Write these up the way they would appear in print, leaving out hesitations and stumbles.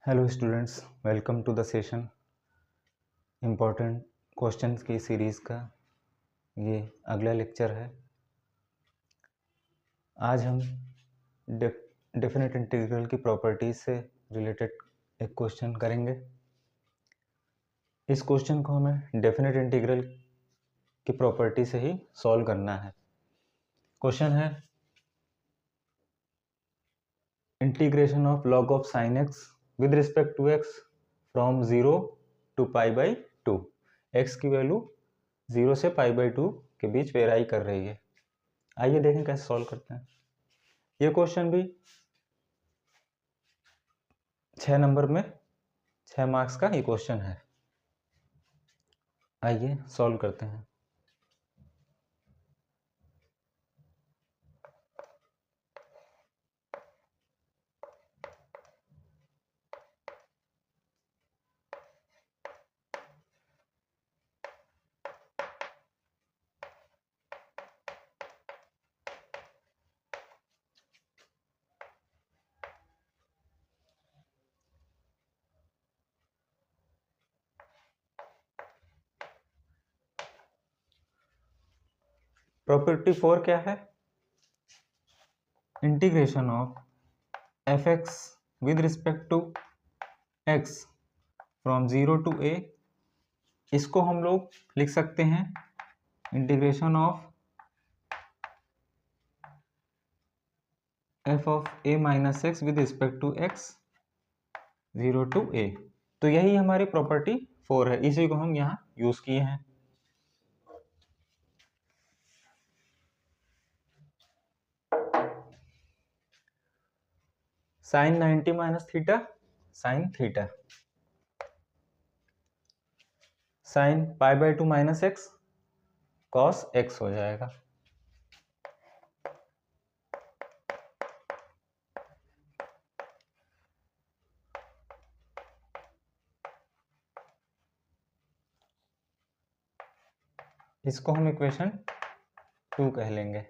Hello students, welcome to the session. Important questions की series का ये अगला लेक्चर है। आज हम डेफिनेट इंटीग्रल की प्रॉपर्टीज से रिलेटेड एक क्वेश्चन करेंगे। इस क्वेश्चन को हमें डेफिनेट इंटीग्रल की प्रॉपर्टी से ही सॉल्व करना है। क्वेश्चन है integration of log of sine x with respect to x from 0 to π/2। X की वैल्यू 0 से π/2 के बीच वेराई कर रही है। आइए देखें कैसे सॉल्व करते हैं। ये क्वेश्चन भी 6 नंबर में 6 मार्क्स का ये क्वेश्चन है। आइए सॉल्व करते हैं। प्रॉपर्टी 4 क्या है? Integration of f x with respect to x from 0 to a. इसको हम लोग लिख सकते हैं integration of f of a minus x with respect to x 0 to a. तो यही हमारी प्रॉपर्टी 4 है, इसी को हम यहाँ यूज किए हैं। Sine 90 minus theta sine theta, sine π/2 minus x cos x हो जाएगा। इसको हम इक्वेशन 2 कह लेंगे।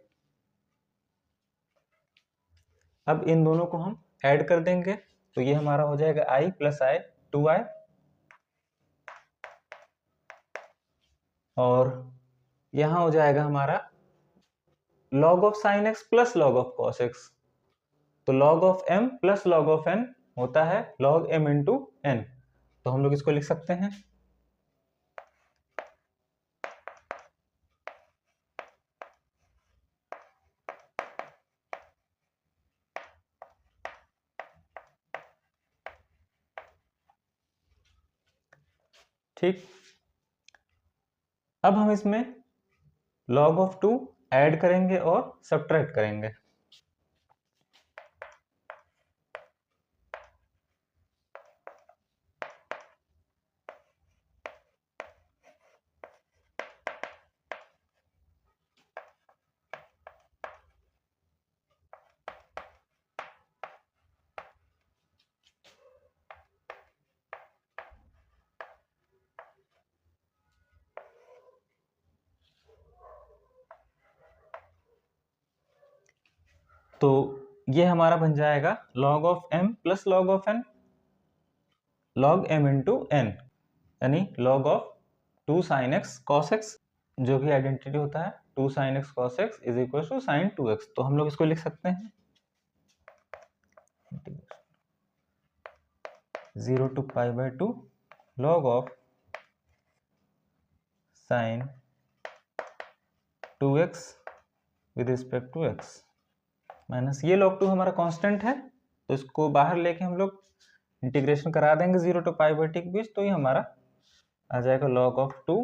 अब इन दोनों को हम ऐड कर देंगे तो ये हमारा हो जाएगा i प्लस i 2i, और यहां हो जाएगा हमारा log of sine x plus log of cos x. तो log of m plus log of n होता है log m इंटू n। तो हम लोग इसको लिख सकते हैं ठीक। अब हम इसमें log ऑफ 2 ऐड करेंगे और सब्ट्रैक्ट करेंगे। तो ये हमारा बन जाएगा log of m plus log of n log m into n, यानी log of 2 sin x cos x, जो भी आइडेंटिटी होता है 2 sin x cos x is equal to sin 2x। तो हम लोग इसको लिख सकते हैं 0 to π/2 log of sin 2x with respect to x minus ये log 2 हमारा कांस्टेंट है, तो इसको बाहर लेके हम लोग इंटीग्रेशन करा देंगे 0 to π/2 के बीच। तो ये हमारा आ जाएगा log ऑफ 2,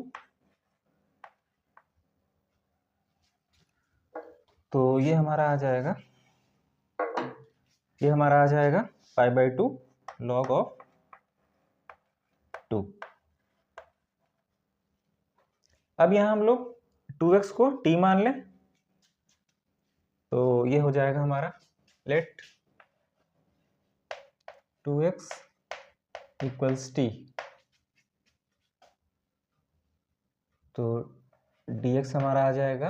तो ये हमारा आ जाएगा π/2 log ऑफ 2। अब यहाँ हम लोग 2x को t मान लें तो ये हो जाएगा हमारा लेट 2x इक्वल्स t। तो dx हमारा आ जाएगा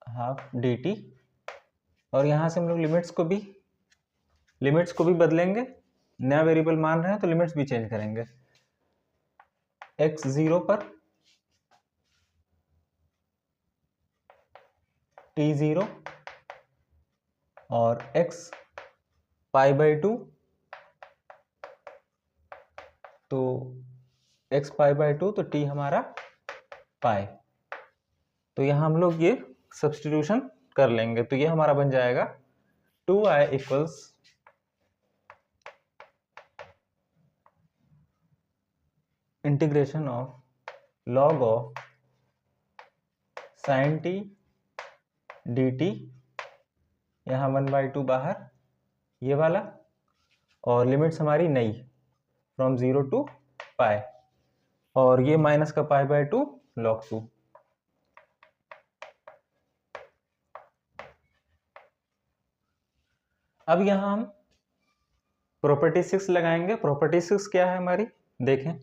हाफ dt, और यहाँ से हम लोग लिमिट्स को भी लिमिट्स को भी बदलेंगे, नया वेरिएबल मान रहे हैं तो लिमिट्स भी चेंज करेंगे। x 0 पर, t 0 और x π/2, तो x π/2 तो t हमारा पाई। तो यहाँ हम लोग ये सब्स्टिट्यूशन कर लेंगे, तो ये हमारा बन जाएगा 2i equals integration of log of sin t dt, यहाँ 1/2 बाहर ये वाला, और लिमिट्स हमारी नई फ्रॉम 0 टू पाई, और ये माइनस का π/2 log 2। अब यहाँ हम प्रॉपर्टी 6 लगाएंगे। प्रॉपर्टी 6 क्या है हमारी, देखें।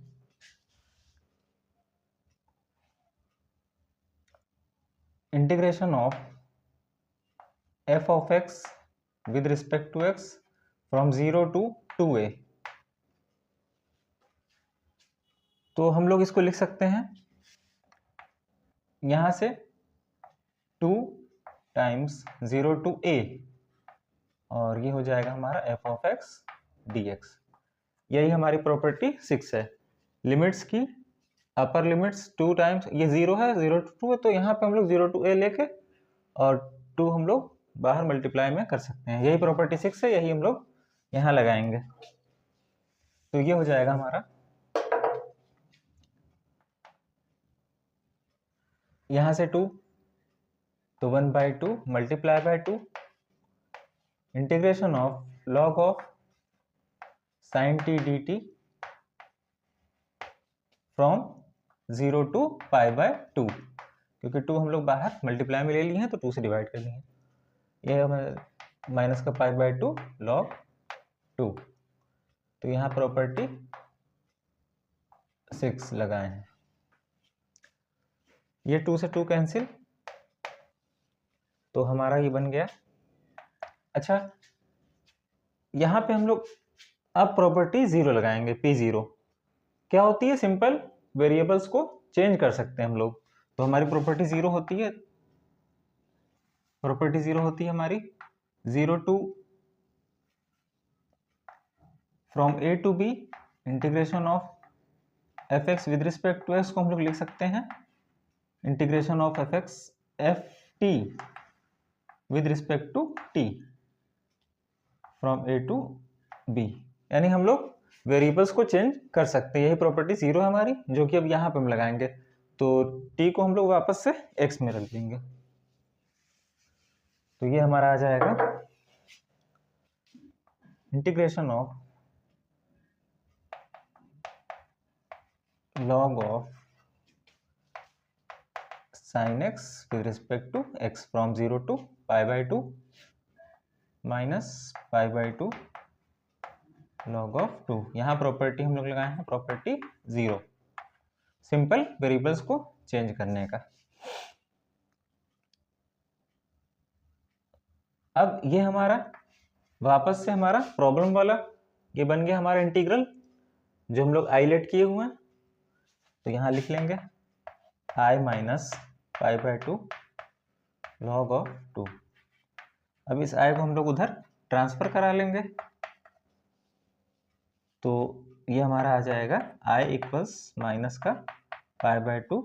Integration of f of x with respect to x from 0 to 2a, तो हम लोग इसको लिख सकते हैं यहां से 2 टाइम्स 0 to a, और ये हो जाएगा हमारा f of x dx। यही हमारी प्रॉपर्टी 6 है। लिमिट्स की अपर लिमिट्स 2 टाइम्स, ये 0 है, 0 to 2 है, तो यहाँ पे हम लोग 0 to a लेके और 2 हम लोग बाहर मल्टीप्लाई में कर सकते हैं। यही प्रॉपर्टी 6 है, यही हम लोग यहाँ लगाएंगे। तो ये हो जाएगा हमारा, यहाँ से 2 तो 1/2 multiply by 2 integration of log of sin t dt from 0 to π/2, क्योंकि 2 हम लोग बाहर मल्टीप्लाई में ले लिए हैं तो 2 से डिवाइड कर लिए हैं। यह हमें माइनस का π/2 log 2, तो यहाँ प्रॉपर्टी 6 लगाए हैं। ये 2 से 2 कैंसिल, तो हमारा ये बन गया। अच्छा, यहाँ पे हम लोग अब प्रॉपर्टी 0 लगाएंगे, p0 क्या होती है, सिंपल वेरिएबल्स को चेंज कर सकते हैं हम लोग। तो हमारी प्रॉपर्टी 0 होती है, प्रॉपर्टी 0 होती है हमारी 0 to from a to b integration of fx with respect to x को हम लोग लिख सकते हैं integration of fx ft with respect to t from a to b, यानी हम लोग वेरिएबल्स को चेंज कर सकते हैं। यही प्रॉपर्टी 0 है हमारी, जो कि अब यहाँ पे हम लगाएंगे, तो t को हम लोग वापस से x में रख देंगे। तो ये हमारा आ जाएगा integration of log of sin x with respect to x from 0 to π/2 minus π/2 log of 2। यहाँ प्रॉपर्टी हम लोग लगाए हैं प्रॉपर्टी 0, सिंपल वेरिएबल्स को चेंज करने का। अब ये हमारा वापस से हमारा प्रॉब्लम वाला ये बन गया हमारा इंटीग्रल, जो हम लोग आइलेट किए हुए हैं। तो यहाँ लिख लेंगे i माइनस π/2 log ऑफ 2। अब इस i को हम लोग उधर ट्रांसफर करा लेंगे, तो ये हमारा आ जाएगा i इक्वल्स माइनस का π/2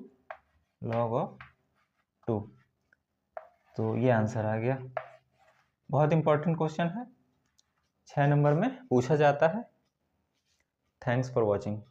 log ऑफ 2। तो ये आंसर आ गया। बहुत इंपॉर्टेंट क्वेश्चन है, 6 नंबर में पूछा जाता है। Thanks for watching.